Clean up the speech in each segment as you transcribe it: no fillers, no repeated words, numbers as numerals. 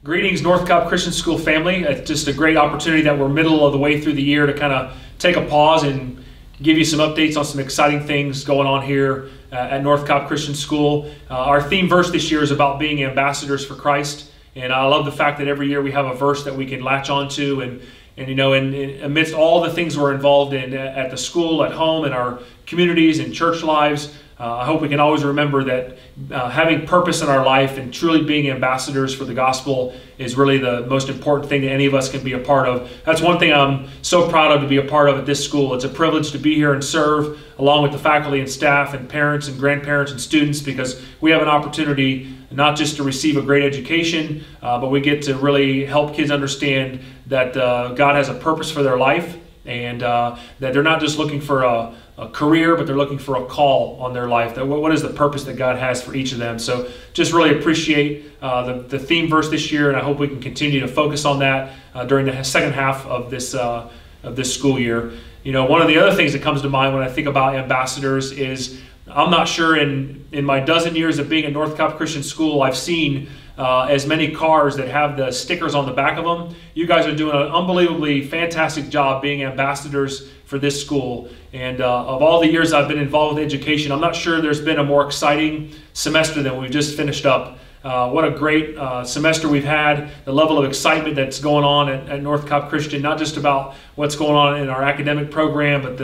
Greetings, North Cobb Christian School family. It's just a great opportunity that we're middle of the way through the year to kind of take a pause and give you some updates on some exciting things going on here at North Cobb Christian School. Our theme verse this year is about being ambassadors for Christ. And I love the fact that every year we have a verse that we can latch onto and you know, amidst all the things we're involved in at the school, at home, in our communities and church lives, I hope we can always remember that having purpose in our life and truly being ambassadors for the gospel is really the most important thing that any of us can be a part of. That's one thing I'm so proud of to be a part of at this school. It's a privilege to be here and serve along with the faculty and staff and parents and grandparents and students, because we have an opportunity not just to receive a great education, but we get to really help kids understand that God has a purpose for their life, and that they're not just looking for a career, but they're looking for a call on their life. What is the purpose that God has for each of them? So just really appreciate the theme verse this year, and I hope we can continue to focus on that during the second half of this school year. You know, one of the other things that comes to mind when I think about ambassadors is I'm not sure in my dozen years of being at North Cobb Christian School I've seen as many cars that have the stickers on the back of them. You guys are doing an unbelievably fantastic job being ambassadors for this school. And of all the years I've been involved with education, I'm not sure there's been a more exciting semester than we've just finished up. What a great semester we've had, the level of excitement that's going on at North Cobb Christian, not just about what's going on in our academic program, but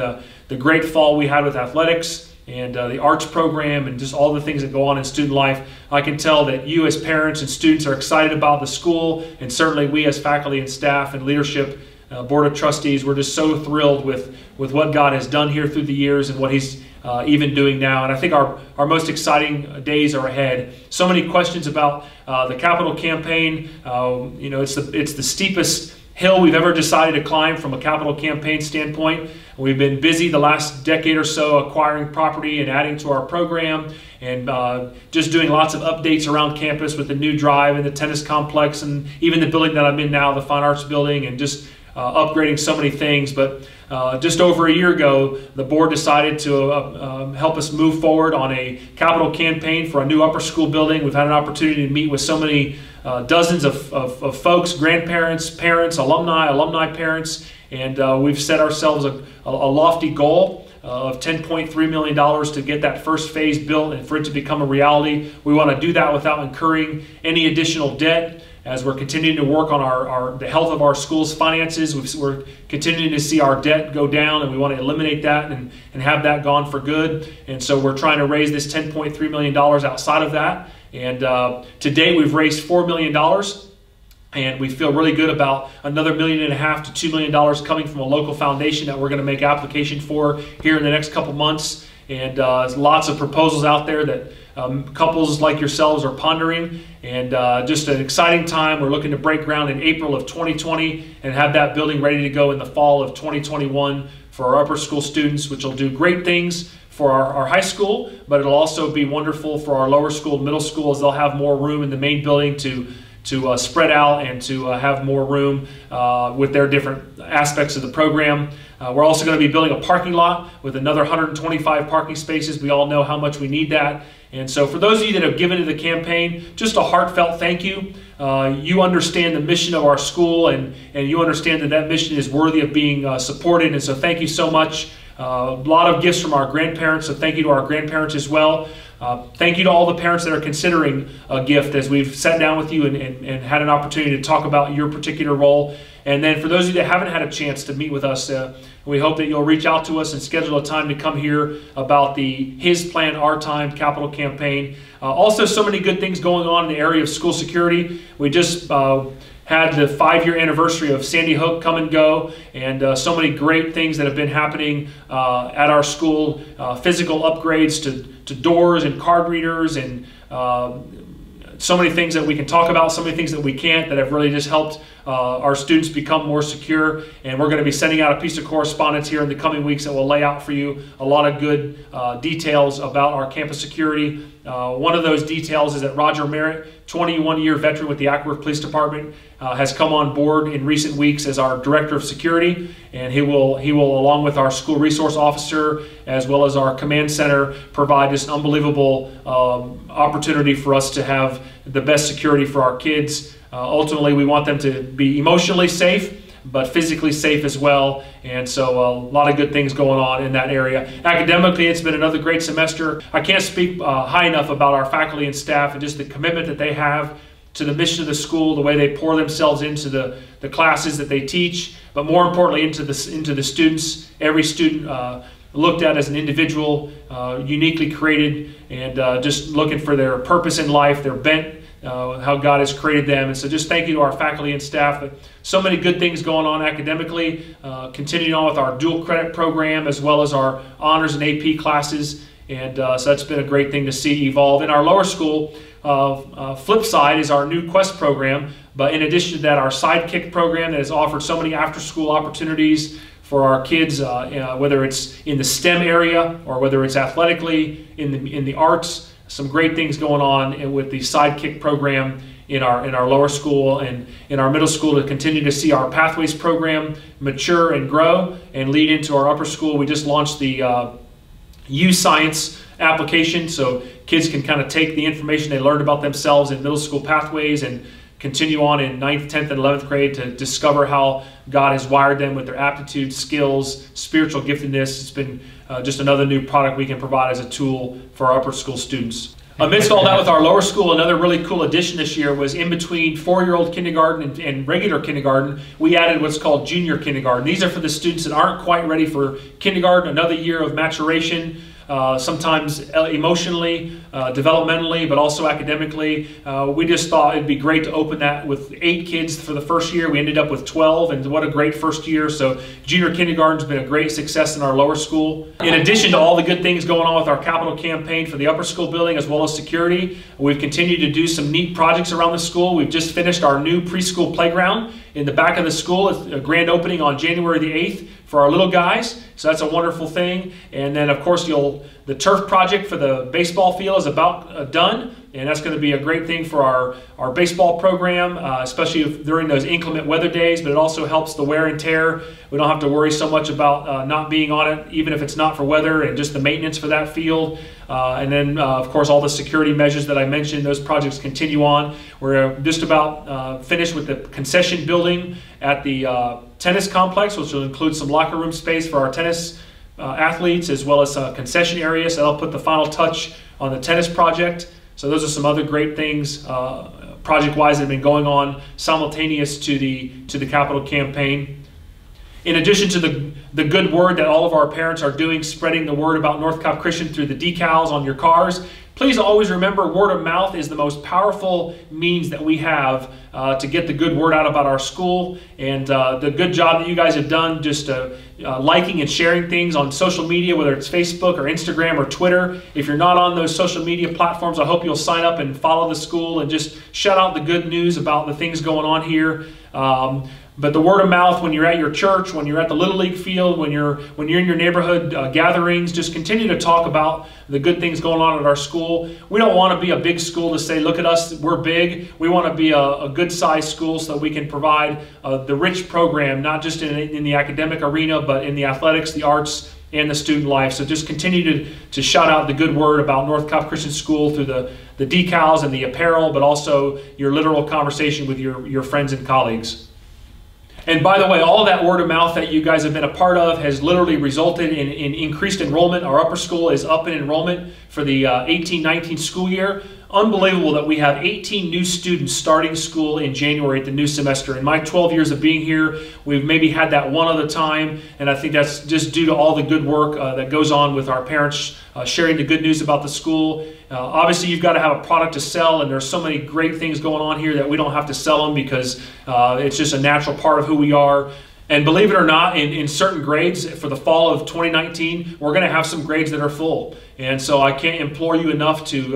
the great fall we had with athletics and the arts program and just all the things that go on in student life. I can tell that you as parents and students are excited about the school, and certainly we as faculty and staff and leadership, Board of Trustees, we're just so thrilled with what God has done here through the years and what He's even doing now. And I think our most exciting days are ahead. So many questions about the capital campaign. You know, it's the steepest hill we've ever decided to climb from a capital campaign standpoint. We've been busy the last decade or so acquiring property and adding to our program, and just doing lots of updates around campus with the new drive and the tennis complex and even the building that I'm in now, the Fine Arts building, and just upgrading so many things. But just over a year ago, the board decided to help us move forward on a capital campaign for a new upper school building. We've had an opportunity to meet with so many dozens of folks, grandparents, parents, alumni parents, and we've set ourselves a lofty goal of $10.3 million to get that first phase built and for it to become a reality. We want to do that without incurring any additional debt. As we're continuing to work on the health of our school's finances, we're continuing to see our debt go down, and we want to eliminate that and have that gone for good. And so we're trying to raise this $10.3 million outside of that. And to date, we've raised $4 million. And we feel really good about another $1.5 million to $2 million coming from a local foundation that we're going to make application for here in the next couple months. And there's lots of proposals out there that couples like yourselves are pondering, and just an exciting time. We're looking to break ground in April of 2020 and have that building ready to go in the fall of 2021 for our upper school students, which will do great things for our high school, but it'll also be wonderful for our lower school, middle school, as they'll have more room in the main building to spread out and to have more room with their different aspects of the program. We're also going to be building a parking lot with another 125 parking spaces. We all know how much we need that. And so for those of you that have given to the campaign, just a heartfelt thank you. You understand the mission of our school, and you understand that mission is worthy of being supported. And so thank you so much. A lot of gifts from our grandparents, so thank you to our grandparents as well. Thank you to all the parents that are considering a gift, as we've sat down with you and had an opportunity to talk about your particular role. And then for those of you that haven't had a chance to meet with us, we hope that you'll reach out to us and schedule a time to come hear about the His Plan, Our Time capital campaign. Also, so many good things going on in the area of school security. We just had the 5-year anniversary of Sandy Hook come and go, and so many great things that have been happening at our school. Physical upgrades to doors and card readers, and so many things that we can talk about, so many things that we can't, that have really just helped our students become more secure. And we're going to be sending out a piece of correspondence here in the coming weeks that will lay out for you a lot of good details about our campus security. One of those details is that Roger Merritt, 21-year veteran with the Acworth Police Department, has come on board in recent weeks as our Director of Security, and he will, along with our School Resource Officer as well as our Command Center, provide this unbelievable opportunity for us to have the best security for our kids. Ultimately, we want them to be emotionally safe, but physically safe as well. And so a lot of good things going on in that area. Academically, it's been another great semester. I can't speak high enough about our faculty and staff and just the commitment that they have to the mission of the school, the way they pour themselves into the classes that they teach, but more importantly into the students. Every student looked at as an individual, uniquely created, and just looking for their purpose in life, their bent, how God has created them. And so just thank you to our faculty and staff. But so many good things going on academically, continuing on with our dual credit program as well as our honors and AP classes. And so that's been a great thing to see evolve. In our lower school, flip side is our new Quest program. But in addition to that, our Sidekick program that has offered so many after-school opportunities for our kids, whether it's in the STEM area or whether it's athletically, in the arts. Some great things going on with the Sidekick program in our lower school, and in our middle school to continue to see our Pathways program mature and grow and lead into our upper school. We just launched the U-Science application, so kids can kind of take the information they learned about themselves in middle school pathways and continue on in 9th, 10th, and 11th grade to discover how God has wired them with their aptitudes, skills, spiritual giftedness. It's been just another new product we can provide as a tool for our upper school students. Amidst all that with our lower school, another really cool addition this year was in between 4-year-old kindergarten and regular kindergarten, we added what's called junior kindergarten. These are for the students that aren't quite ready for kindergarten, another year of maturation, sometimes emotionally, developmentally, but also academically. We just thought it'd be great to open that with 8 kids for the first year. We ended up with 12, and what a great first year. So junior kindergarten's been a great success in our lower school. In addition to all the good things going on with our capital campaign for the upper school building as well as security, we've continued to do some neat projects around the school. We've just finished our new preschool playground in the back of the school. It's a grand opening on January the 8th for our little guys. So that's a wonderful thing. And then of course the turf project for the baseball field is about done. And that's going to be a great thing for our baseball program, especially during those inclement weather days, but it also helps the wear and tear. We don't have to worry so much about not being on it, even if it's not for weather, and just the maintenance for that field. And then, of course, all the security measures that I mentioned, those projects continue on. We're just about finished with the concession building at the tennis complex, which will include some locker room space for our tennis athletes, as well as a concession area. So that'll put the final touch on the tennis project. So those are some other great things project-wise that have been going on simultaneous to the capital campaign. In addition to the good word that all of our parents are doing, spreading the word about North Cobb Christian through the decals on your cars, please always remember word of mouth is the most powerful means that we have to get the good word out about our school. And the good job that you guys have done just liking and sharing things on social media, whether it's Facebook or Instagram or Twitter. If you're not on those social media platforms, I hope you'll sign up and follow the school and just shout out the good news about the things going on here. But the word of mouth, when you're at your church, when you're at the Little League field, when you're in your neighborhood gatherings, just continue to talk about the good things going on at our school. We don't want to be a big school to say, look at us, we're big. We want to be a good-sized school so that we can provide the rich program, not just in the academic arena, but in the athletics, the arts, and the student life. So just continue to shout out the good word about North Cobb Christian School through the decals and the apparel, but also your literal conversation with your friends and colleagues. And by the way, all of that word of mouth that you guys have been a part of has literally resulted in increased enrollment. Our upper school is up in enrollment for the 18-19 school year. Unbelievable that we have 18 new students starting school in January at the new semester. In my 12 years of being here, we've maybe had that one other time, and I think that's just due to all the good work that goes on with our parents sharing the good news about the school. Obviously, you've got to have a product to sell, and there's so many great things going on here that we don't have to sell them because it's just a natural part of who we are. And believe it or not, in certain grades for the fall of 2019, we're going to have some grades that are full. And so I can't implore you enough to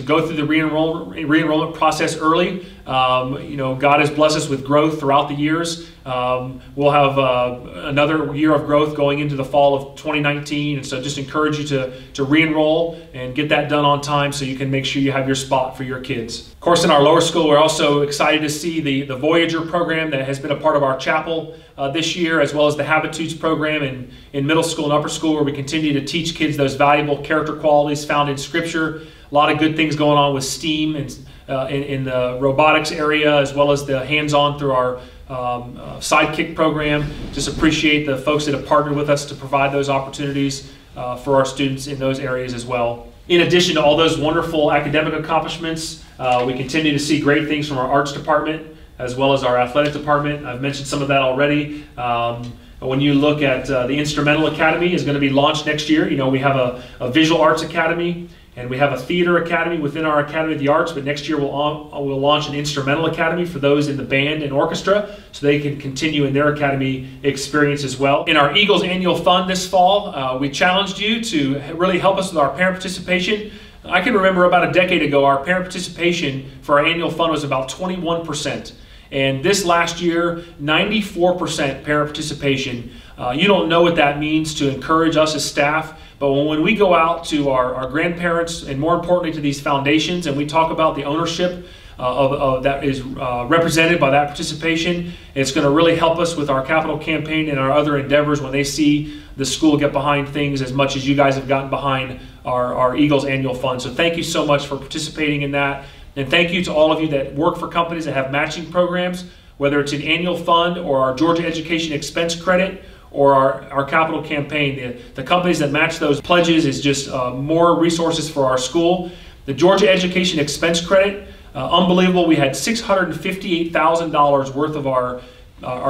go through the re-enrollment process early. God has blessed us with growth throughout the years. We'll have another year of growth going into the fall of 2019. And so just encourage you to re-enroll and get that done on time so you can make sure you have your spot for your kids. Of course, in our lower school, we're also excited to see the Voyager program that has been a part of our chapel this year, as well as the Habitudes program in middle school and upper school, where we continue to teach kids those valuable character qualities found in Scripture. A lot of good things going on with STEAM and in the robotics area, as well as the hands-on through our Sidekick program. Just appreciate the folks that have partnered with us to provide those opportunities for our students in those areas as well. In addition to all those wonderful academic accomplishments, we continue to see great things from our arts department as well as our athletic department. I've mentioned some of that already. When you look at the Instrumental Academy is going to be launched next year. You know, we have a Visual Arts Academy and we have a Theater Academy within our Academy of the Arts, but next year we'll launch an Instrumental Academy for those in the band and orchestra so they can continue in their academy experience as well. In our Eagles Annual Fund this fall, we challenged you to really help us with our parent participation. I can remember about a decade ago, our parent participation for our annual fund was about 21%. And this last year, 94% parent participation. You don't know what that means to encourage us as staff, but when we go out to our grandparents and more importantly to these foundations and we talk about the ownership that is represented by that participation, it's going to really help us with our capital campaign and our other endeavors when they see the school get behind things as much as you guys have gotten behind our Eagles Annual Fund. So thank you so much for participating in that. And thank you to all of you that work for companies that have matching programs, whether it's an annual fund or our Georgia Education Expense Credit or our capital campaign. The companies that match those pledges is just more resources for our school. The Georgia Education Expense Credit, unbelievable. We had $658,000 worth of our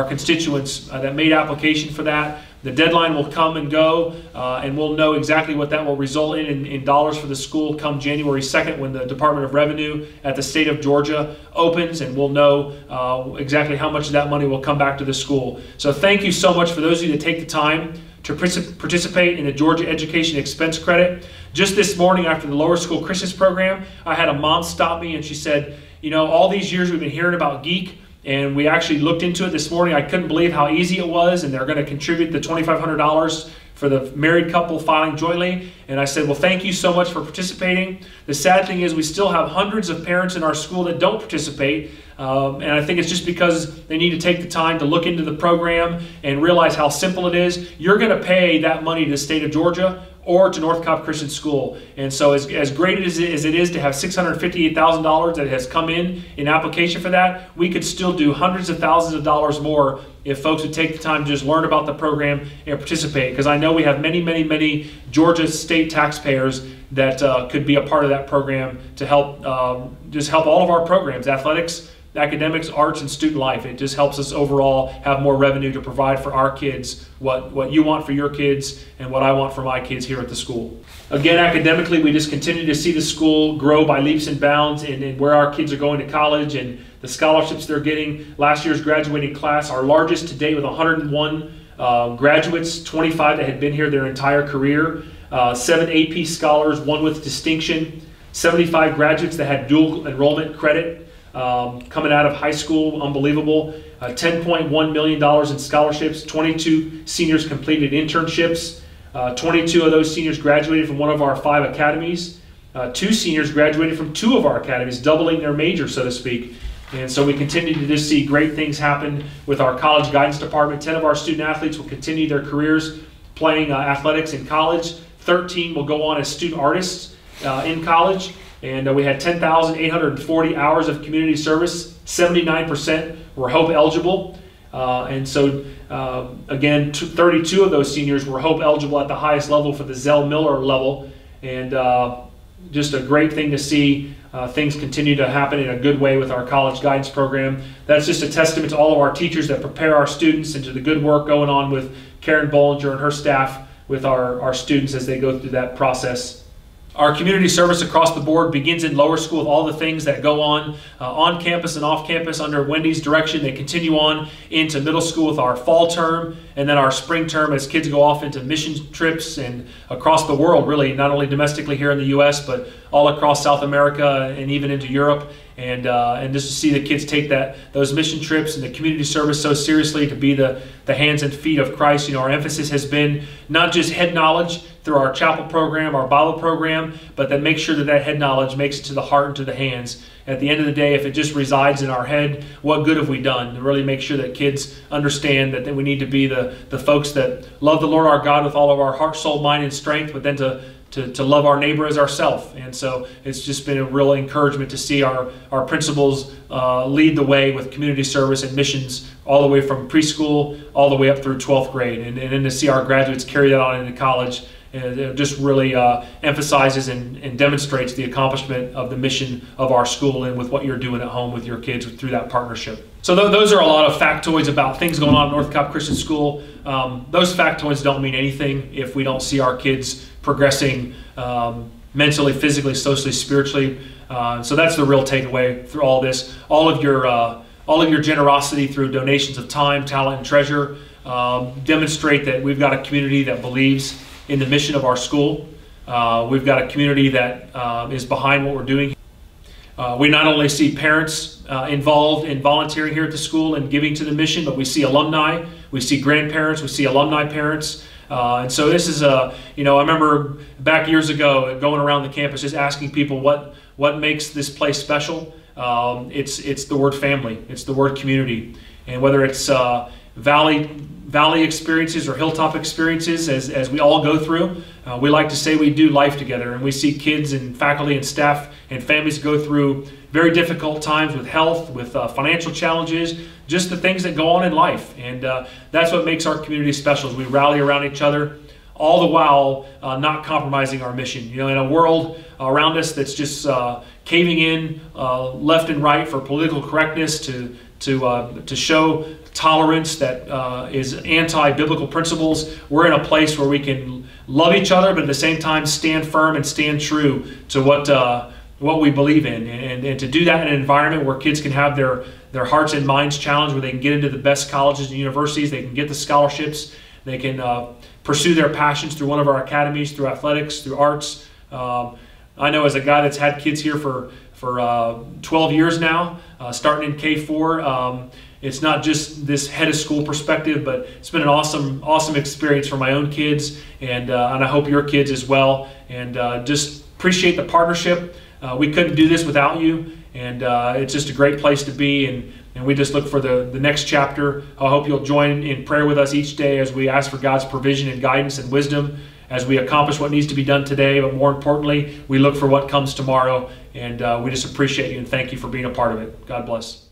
constituents that made application for that. The deadline will come and go, and we'll know exactly what that will result in dollars for the school come January 2nd when the Department of Revenue at the state of Georgia opens, and we'll know exactly how much of that money will come back to the school. So thank you so much for those of you that take the time to participate in the Georgia Education Expense Credit. Just this morning after the Lower School Christmas program, I had a mom stop me and she said, you know, all these years we've been hearing about GEEK, and we actually looked into it this morning. I couldn't believe how easy it was, and they're going to contribute the $2,500 for the married couple filing jointly. And I said, well, thank you so much for participating. The sad thing is we still have hundreds of parents in our school that don't participate, and I think it's just because they need to take the time to look into the program and realize how simple it is. You're going to pay that money to the state of Georgia or to North Cobb Christian School. And so as great as it is to have $658,000 that has come in application for that, we could still do hundreds of thousands of dollars more if folks would take the time to just learn about the program and participate. Because I know we have many Georgia state taxpayers that could be a part of that program to help just help all of our programs, athletics, academics, arts, and student life. It just helps us overall have more revenue to provide for our kids what you want for your kids and what I want for my kids here at the school. Again, academically, we just continue to see the school grow by leaps and bounds in where our kids are going to college and the scholarships they're getting. Last year's graduating class, our largest to date with 101 graduates, 25 that had been here their entire career, 7 AP scholars, 1 with distinction, 75 graduates that had dual enrollment credit. Coming out of high school, unbelievable. $10.1 million in scholarships, 22 seniors completed internships, 22 of those seniors graduated from one of our 5 academies, 2 seniors graduated from 2 of our academies, doubling their major, so to speak. And so we continue to just see great things happen with our college guidance department. 10 of our student athletes will continue their careers playing athletics in college. 13 will go on as student artists in college. And we had 10,840 hours of community service. 79% were HOPE eligible. And so, again, 32 of those seniors were HOPE eligible at the highest level for the Zell Miller level. And just a great thing to see things continue to happen in a good way with our college guidance program. That's just a testament to all of our teachers that prepare our students and to the good work going on with Karen Bollinger and her staff with our students as they go through that process. Our community service across the board begins in lower school with all the things that go on campus and off campus under Wendy's direction. They continue on into middle school with our fall term and then our spring term as kids go off into mission trips and across the world, really, not only domestically here in the U.S., but all across South America and even into Europe. And just to see the kids take those mission trips and the community service so seriously, to be the hands and feet of Christ. You know, our emphasis has been not just head knowledge through our chapel program, our Bible program, but then make sure that head knowledge makes it to the heart and to the hands. At the end of the day, if it just resides in our head, what good have we done? To really make sure that kids understand that we need to be the folks that love the Lord our God with all of our heart, soul, mind, and strength, but then to to love our neighbor as ourselves. And so it's just been a real encouragement to see our principals lead the way with community service and missions all the way from preschool all the way up through 12th grade. And then to see our graduates carry that on into college, it just really emphasizes and demonstrates the accomplishment of the mission of our school and with what you're doing at home with your kids through that partnership. So those are a lot of factoids about things going on at North Cobb Christian School. Those factoids don't mean anything if we don't see our kids progressing mentally, physically, socially, spiritually. So that's the real takeaway through all this. All of your generosity through donations of time, talent, and treasure demonstrate that we've got a community that believes in the mission of our school. We've got a community that is behind what we're doing. We not only see parents involved in volunteering here at the school and giving to the mission, but we see alumni, we see grandparents, we see alumni parents. And so this is I remember back years ago going around the campus just asking people what makes this place special. It's the word family, it's the word community. And whether it's valley experiences or hilltop experiences as we all go through, we like to say we do life together, and we see kids and faculty and staff and families go through very difficult times with health, with financial challenges, just the things that go on in life. And that's what makes our community special, is we rally around each other, all the while not compromising our mission. In a world around us that's just caving in left and right for political correctness, to show tolerance that is anti-biblical principles, we're in a place where we can love each other, but at the same time stand firm and stand true to what we believe in, and to do that in an environment where kids can have their hearts and minds challenged, where they can get into the best colleges and universities, they can get the scholarships, they can pursue their passions through one of our academies, through athletics, through arts. I know as a guy that's had kids here for 12 years now, starting in K4, it's not just this head of school perspective, but it's been an awesome experience for my own kids, and I hope your kids as well. And just appreciate the partnership. We couldn't do this without you, and it's just a great place to be. And we just look for the next chapter. I hope you'll join in prayer with us each day as we ask for God's provision and guidance and wisdom as we accomplish what needs to be done today. But more importantly, we look for what comes tomorrow. And we just appreciate you and thank you for being a part of it. God bless.